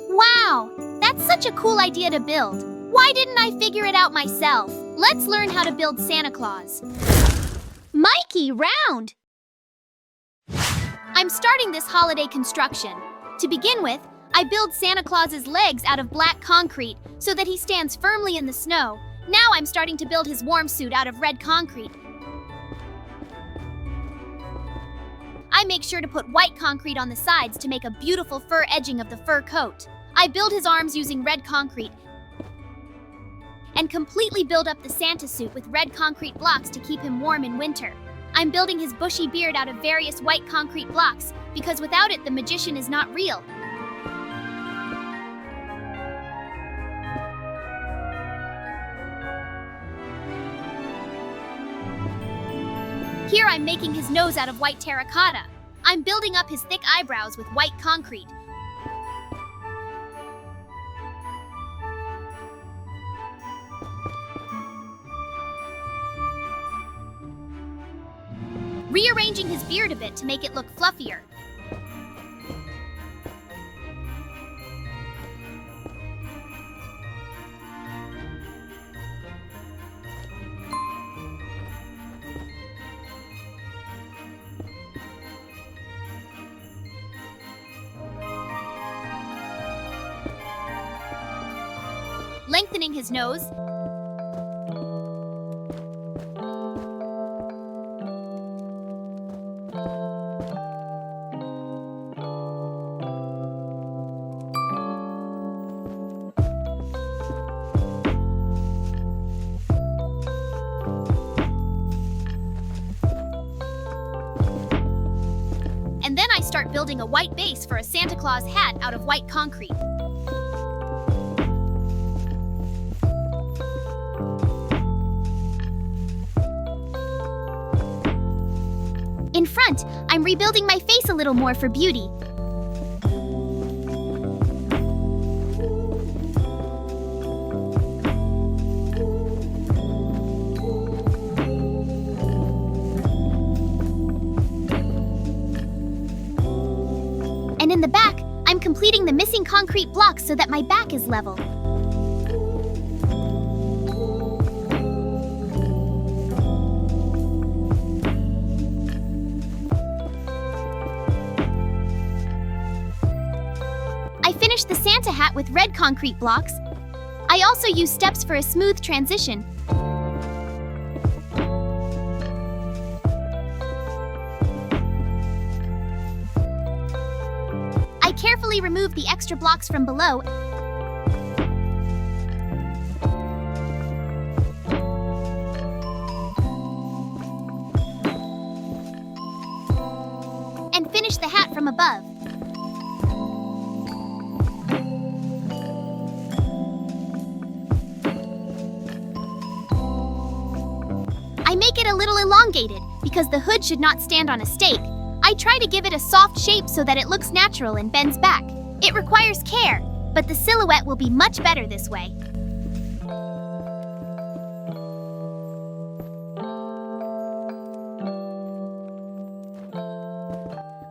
Wow, that's such a cool idea to build. Why didn't I figure it out myself? Let's learn how to build Santa Claus. Mikey, round! I'm starting this holiday construction. To begin with, I build Santa Claus's legs out of black concrete so that he stands firmly in the snow. Now I'm starting to build his warm suit out of red concrete. I make sure to put white concrete on the sides to make a beautiful fur edging of the fur coat. I build his arms using red concrete and completely build up the Santa suit with red concrete blocks to keep him warm in winter. I'm building his bushy beard out of various white concrete blocks because without it, the magician is not real. Here I'm making his nose out of white terracotta. I'm building up his thick eyebrows with white concrete. Rearranging his beard a bit to make it look fluffier. Lengthening his nose. And then I start building a white base for a Santa Claus hat out of white concrete. In front, I'm rebuilding my face a little more for beauty. And in the back, I'm completing the missing concrete blocks so that my back is level. I finished the Santa hat with red concrete blocks. I also use steps for a smooth transition. I carefully remove the extra blocks from below and finish the hat from above. I make it a little elongated because the hood should not stand on a stake. I try to give it a soft shape so that it looks natural and bends back. It requires care, but the silhouette will be much better this way.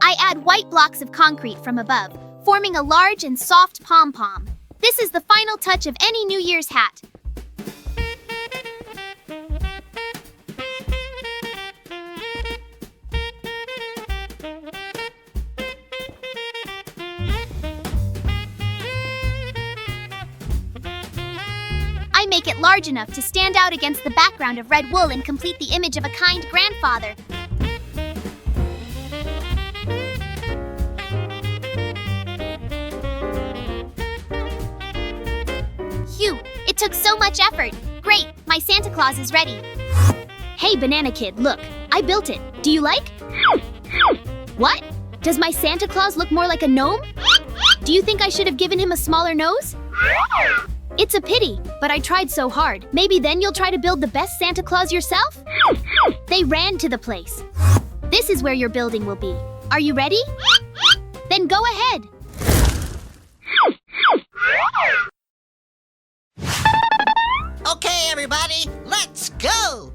I add white blocks of concrete from above, forming a large and soft pom-pom. This is the final touch of any New Year's hat. I make it large enough to stand out against the background of red wool and complete the image of a kind grandfather. Phew, it took so much effort. Great, my Santa Claus is ready. Hey, Banana Kid, look, I built it. Do you like? What? Does my Santa Claus look more like a gnome? Do you think I should have given him a smaller nose? It's a pity, but I tried so hard. Maybe then you'll try to build the best Santa Claus yourself? They ran to the place. This is where your building will be. Are you ready? Then go ahead. Okay, everybody, let's go!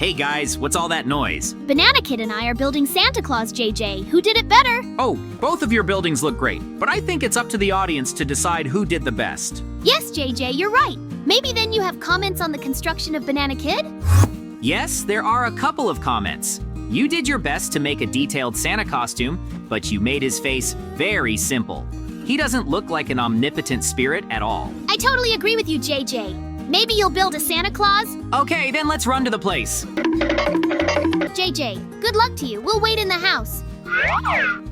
Hey guys, what's all that noise? Banana Kid and I are building Santa Claus, JJ. Who did it better? Oh, both of your buildings look great, but I think it's up to the audience to decide who did the best. Yes, JJ, you're right. Maybe then you have comments on the construction of Banana Kid? Yes, there are a couple of comments. You did your best to make a detailed Santa costume, but you made his face very simple. He doesn't look like an omnipotent spirit at all. I totally agree with you, JJ. Maybe you'll build a Santa Claus? Okay, then let's run to the place. JJ, good luck to you. We'll wait in the house.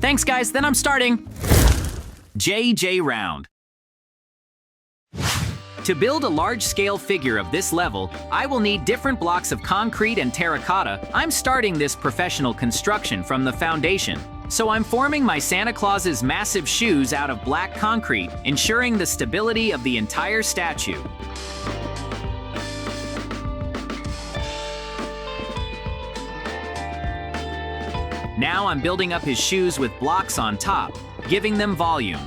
Thanks, guys. Then I'm starting. JJ round. To build a large-scale figure of this level, I will need different blocks of concrete and terracotta. I'm starting this professional construction from the foundation. So I'm forming my Santa Claus's massive shoes out of black concrete, ensuring the stability of the entire statue. Now I'm building up his shoes with blocks on top, giving them volume.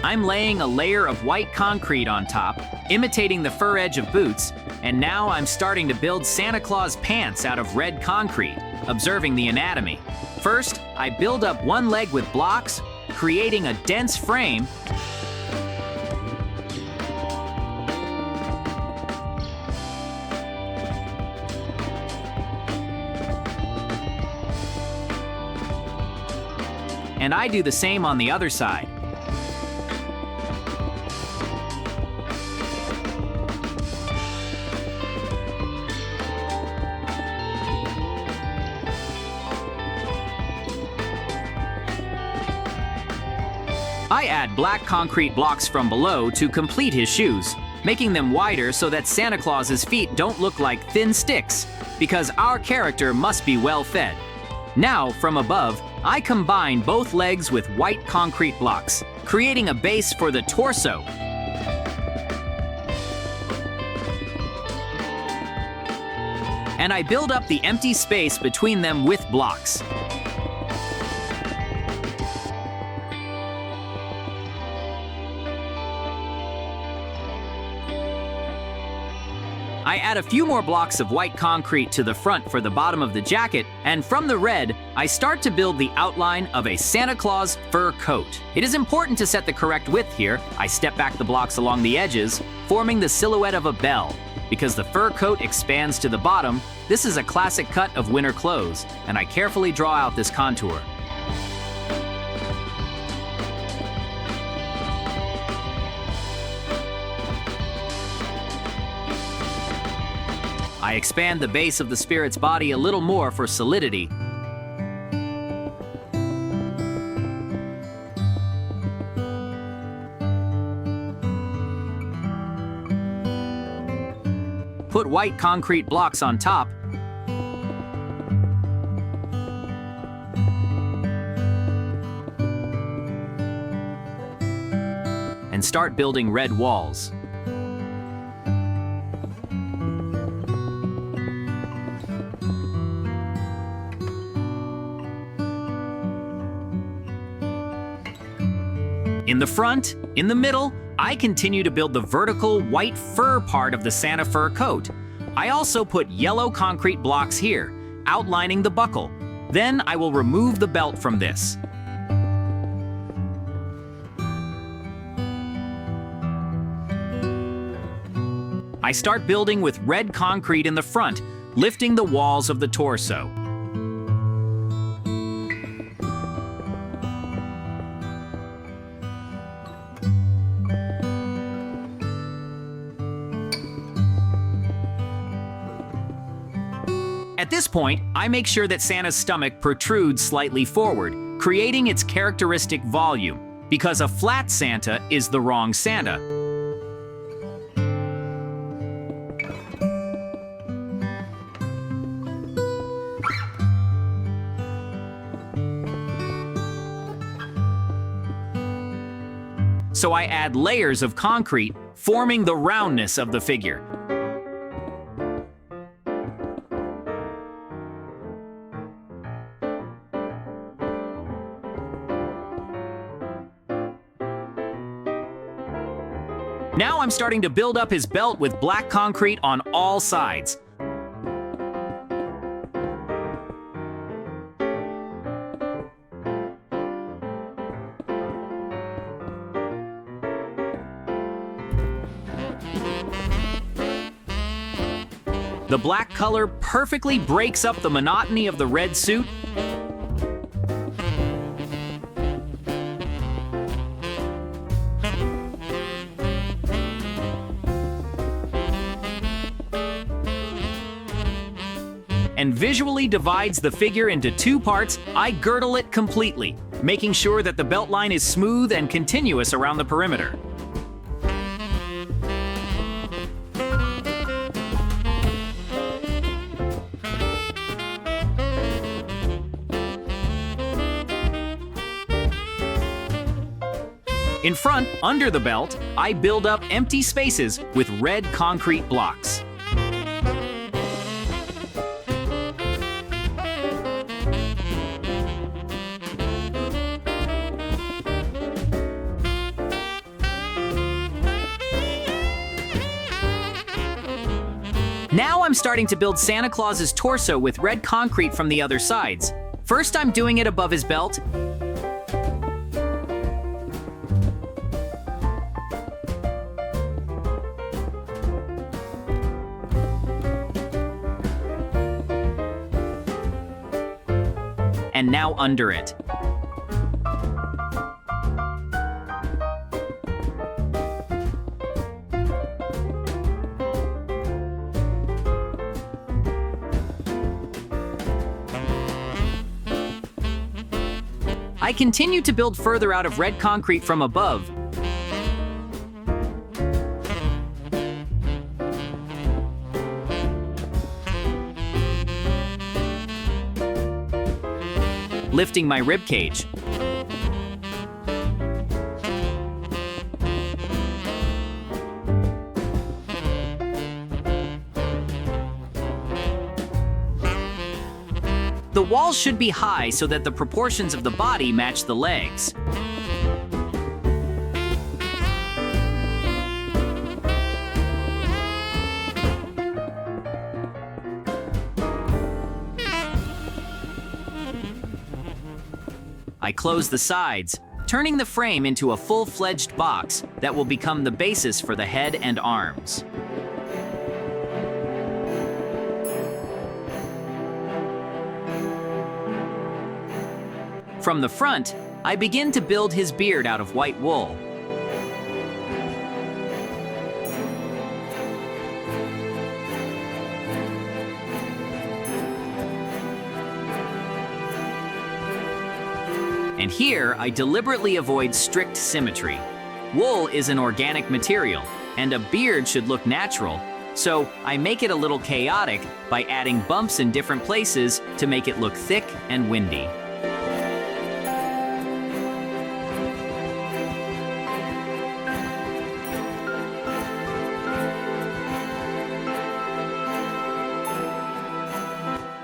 I'm laying a layer of white concrete on top, imitating the fur edge of boots, and now I'm starting to build Santa Claus pants out of red concrete, observing the anatomy. First, I build up one leg with blocks, creating a dense frame. And I do the same on the other side. I add black concrete blocks from below to complete his shoes, making them wider so that Santa Claus's feet don't look like thin sticks, because our character must be well fed. Now, from above, I combine both legs with white concrete blocks, creating a base for the torso. And I build up the empty space between them with blocks. I add a few more blocks of white concrete to the front for the bottom of the jacket, and from the red, I start to build the outline of a Santa Claus fur coat. It is important to set the correct width here. I step back the blocks along the edges, forming the silhouette of a bell. Because the fur coat expands to the bottom, this is a classic cut of winter clothes, and I carefully draw out this contour. I expand the base of the spirit's body a little more for solidity. Put white concrete blocks on top. And start building red walls. In the front, in the middle, I continue to build the vertical white fur part of the Santa fur coat. I also put yellow concrete blocks here, outlining the buckle. Then I will remove the belt from this. I start building with red concrete in the front, lifting the walls of the torso. At this point, I make sure that Santa's stomach protrudes slightly forward, creating its characteristic volume, because a flat Santa is the wrong Santa. So I add layers of concrete, forming the roundness of the figure. Now I'm starting to build up his belt with black concrete on all sides. The black color perfectly breaks up the monotony of the red suit. And visually divides the figure into two parts. I girdle it completely, making sure that the belt line is smooth and continuous around the perimeter. In front, under the belt, I build up empty spaces with red concrete blocks. Now I'm starting to build Santa Claus's torso with red concrete from the other sides. First, I'm doing it above his belt. And now under it. I continue to build further out of red concrete from above. Lifting my rib cage. The walls should be high so that the proportions of the body match the legs. I close the sides, turning the frame into a full-fledged box that will become the basis for the head and arms. From the front, I begin to build his beard out of white wool. And here, I deliberately avoid strict symmetry. Wool is an organic material, and a beard should look natural, so I make it a little chaotic by adding bumps in different places to make it look thick and windy.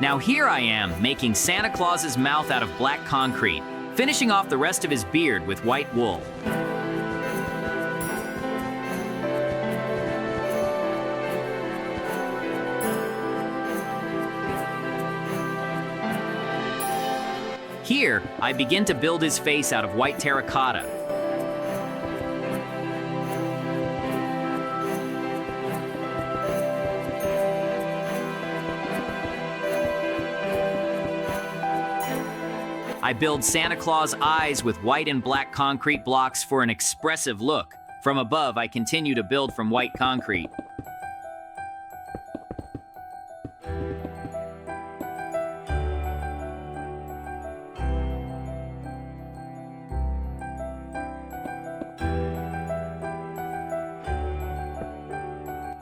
Now here I am, making Santa Claus's mouth out of black concrete, finishing off the rest of his beard with white wool. Here, I begin to build his face out of white terracotta. I build Santa Claus eyes with white and black concrete blocks for an expressive look. From above, I continue to build from white concrete.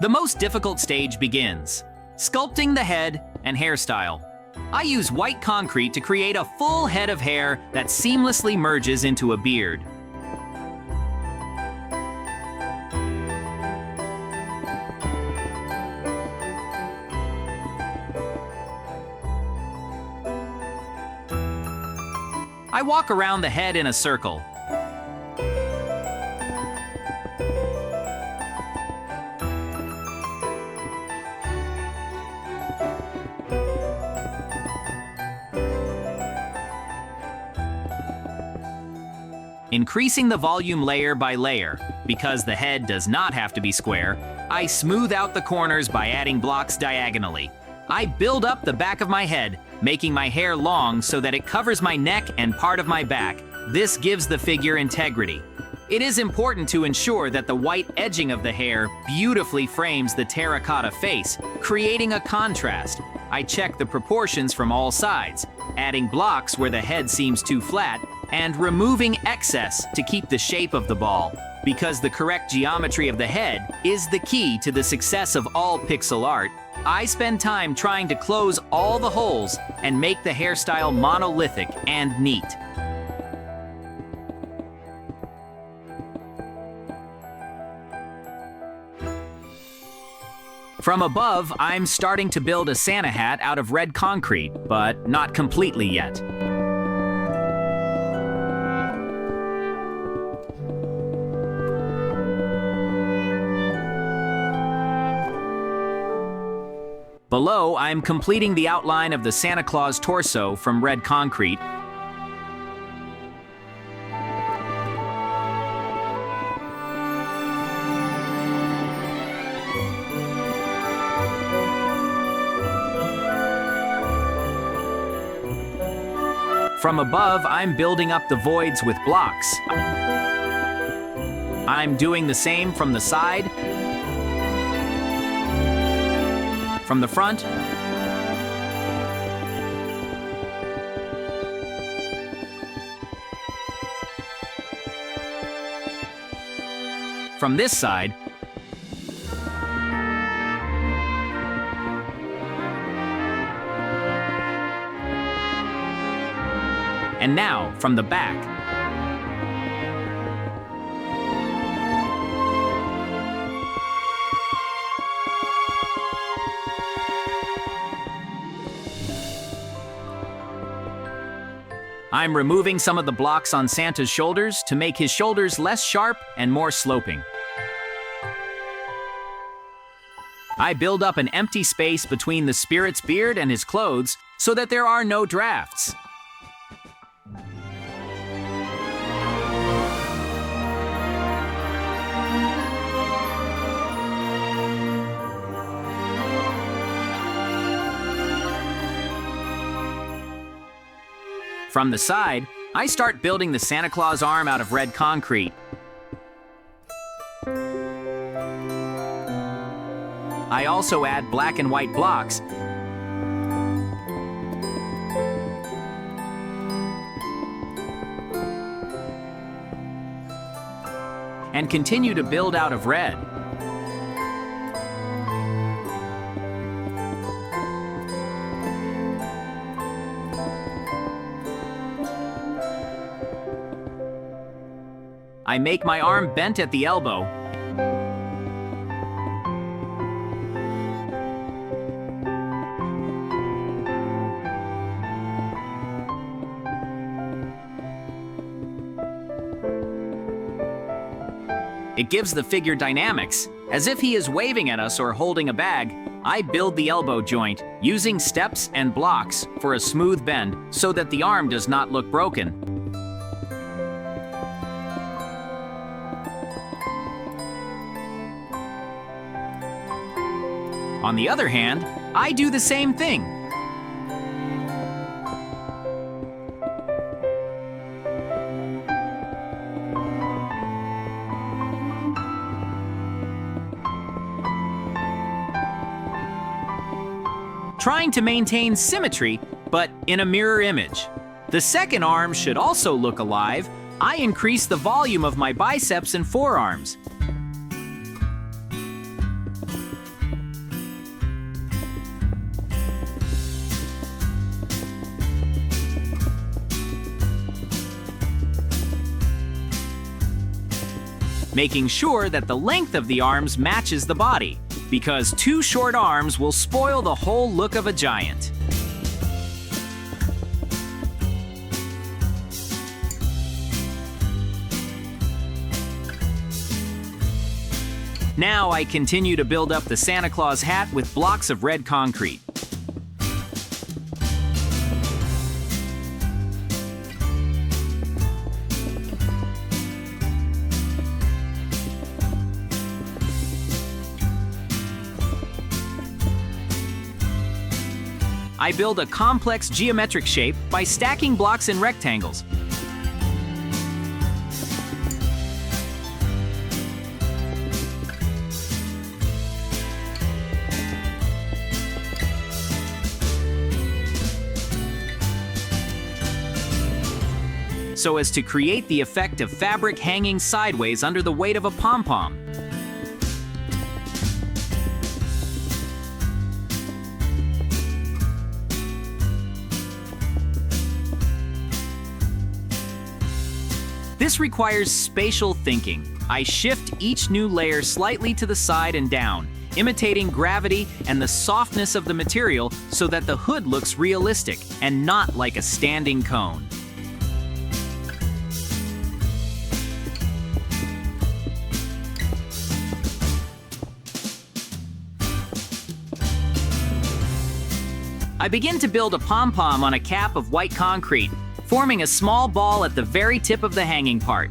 The most difficult stage begins, sculpting the head and hairstyle. I use white concrete to create a full head of hair that seamlessly merges into a beard. I walk around the head in a circle. Increasing the volume layer by layer, because the head does not have to be square, I smooth out the corners by adding blocks diagonally. I build up the back of my head, making my hair long so that it covers my neck and part of my back. This gives the figure integrity. It is important to ensure that the white edging of the hair beautifully frames the terracotta face, creating a contrast. I check the proportions from all sides, adding blocks where the head seems too flat, and removing excess to keep the shape of the ball, because the correct geometry of the head is the key to the success of all pixel art. I spend time trying to close all the holes and make the hairstyle monolithic and neat. From above, I'm starting to build a Santa hat out of red concrete, but not completely yet. Below, I'm completing the outline of the Santa Claus torso from red concrete. From above, I'm building up the voids with blocks. I'm doing the same from the side, from the front, from this side, and now from the back. I'm removing some of the blocks on Santa's shoulders to make his shoulders less sharp and more sloping. I build up an empty space between the spirit's beard and his clothes so that there are no drafts. From the side, I start building the Santa Claus arm out of red concrete. I also add black and white blocks and continue to build out of red. I make my arm bent at the elbow. It gives the figure dynamics, as if he is waving at us or holding a bag. I build the elbow joint using steps and blocks for a smooth bend so that the arm does not look broken. On the other hand, I do the same thing. Trying to maintain symmetry, but in a mirror image. The second arm should also look alive. I increase the volume of my biceps and forearms. Making sure that the length of the arms matches the body, because too short arms will spoil the whole look of a giant. Now I continue to build up the Santa Claus hat with blocks of red concrete. I build a complex geometric shape by stacking blocks in rectangles. So as to create the effect of fabric hanging sideways under the weight of a pom-pom. This requires spatial thinking. I shift each new layer slightly to the side and down, imitating gravity and the softness of the material so that the hood looks realistic and not like a standing cone. I begin to build a pom-pom on a cap of white concrete, forming a small ball at the very tip of the hanging part.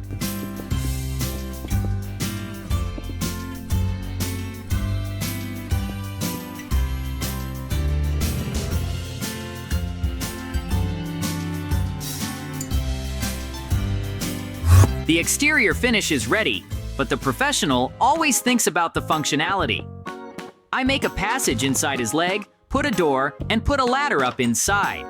The exterior finish is ready, but the professional always thinks about the functionality. I make a passage inside his leg, put a door, and put a ladder up inside.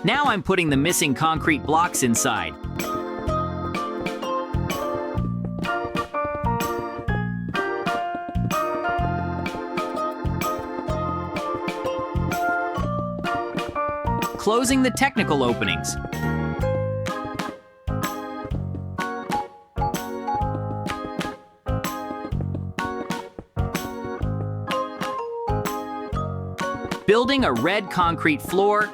Now I'm putting the missing concrete blocks inside. Closing the technical openings. Building a red concrete floor.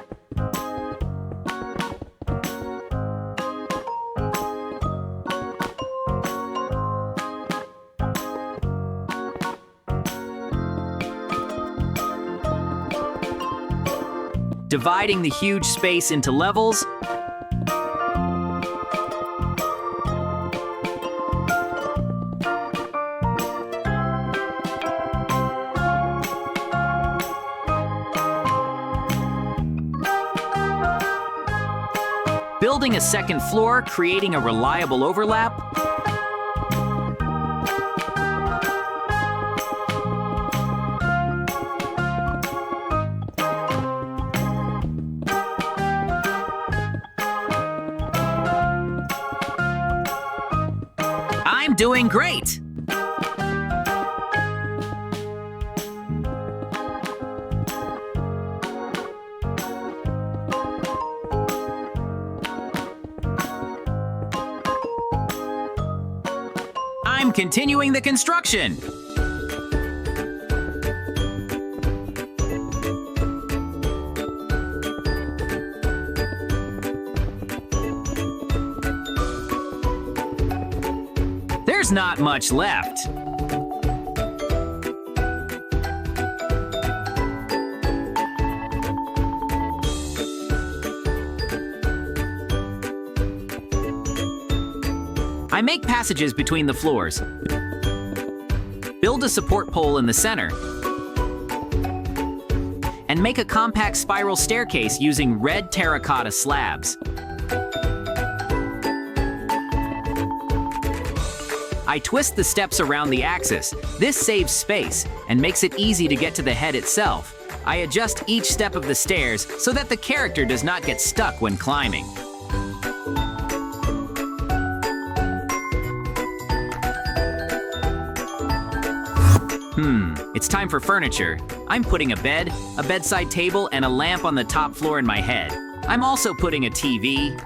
Dividing the huge space into levels. Building a second floor, creating a reliable overlap. I'm doing great! I'm continuing the construction! There's not much left. I make passages between the floors. Build a support pole in the center. And make a compact spiral staircase using red terracotta slabs. I twist the steps around the axis. This saves space and makes it easy to get to the head itself. I adjust each step of the stairs so that the character does not get stuck when climbing. It's time for furniture. I'm putting a bed, a bedside table, and a lamp on the top floor in my head. I'm also putting a TV,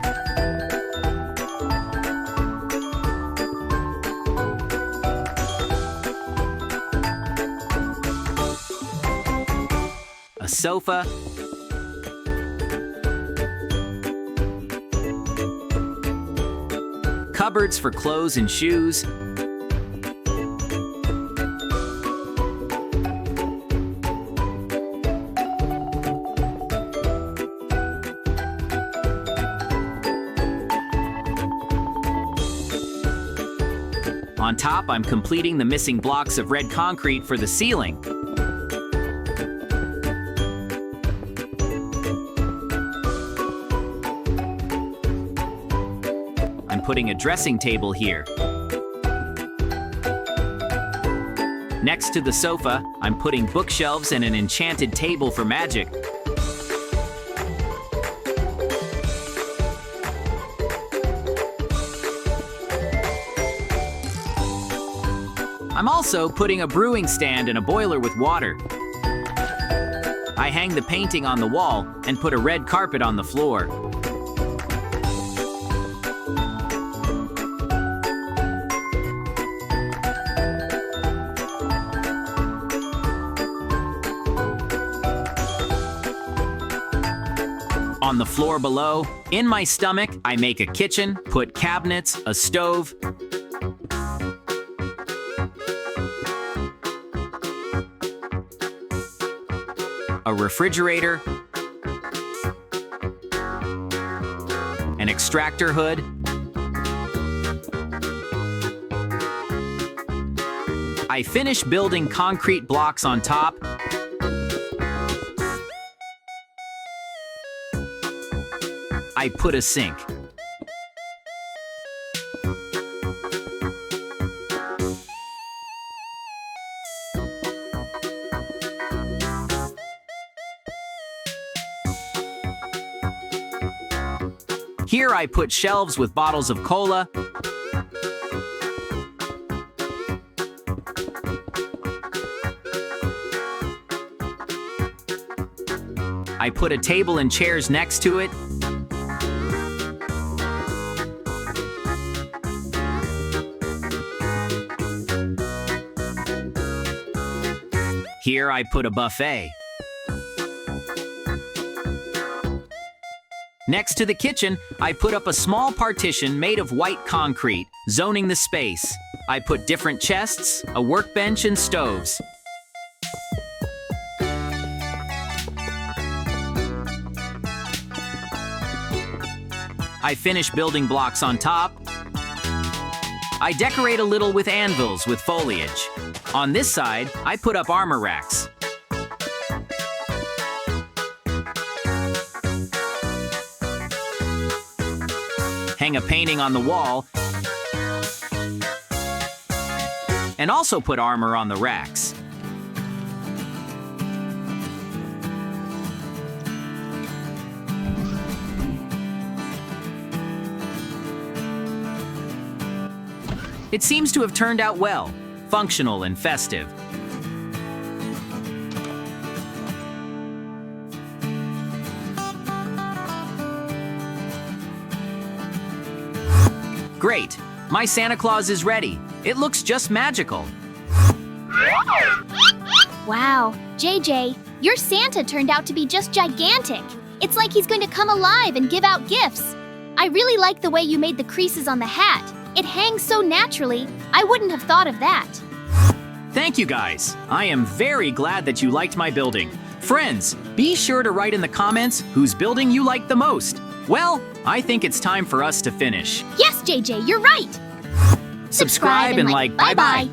a sofa, cupboards for clothes and shoes, On top, I'm completing the missing blocks of red concrete for the ceiling. I'm putting a dressing table here. Next to the sofa, I'm putting bookshelves and an enchanted table for magic. I'm also putting a brewing stand and a boiler with water. I hang the painting on the wall and put a red carpet on the floor. On the floor below, in my stomach, I make a kitchen, put cabinets, a stove, a refrigerator, an extractor hood, I finish building concrete blocks on top. I put a sink. Here I put shelves with bottles of cola, I put a table and chairs next to it. Here I put a buffet. Next to the kitchen, I put up a small partition made of white concrete, zoning the space. I put different chests, a workbench, and stoves. I finish building blocks on top. I decorate a little with anvils with foliage. On this side, I put up armor racks. Hang a painting on the wall, and also put armor on the racks. It seems to have turned out well, functional and festive. Great! My Santa Claus is ready. It looks just magical. Wow, JJ, your Santa turned out to be just gigantic. It's like he's going to come alive and give out gifts. I really like the way you made the creases on the hat. It hangs so naturally. I wouldn't have thought of that. Thank you guys. I am very glad that you liked my building. Friends, be sure to write in the comments whose building you liked the most. Well, I think it's time for us to finish. Yes, JJ, you're right. Subscribe and like. Bye-bye.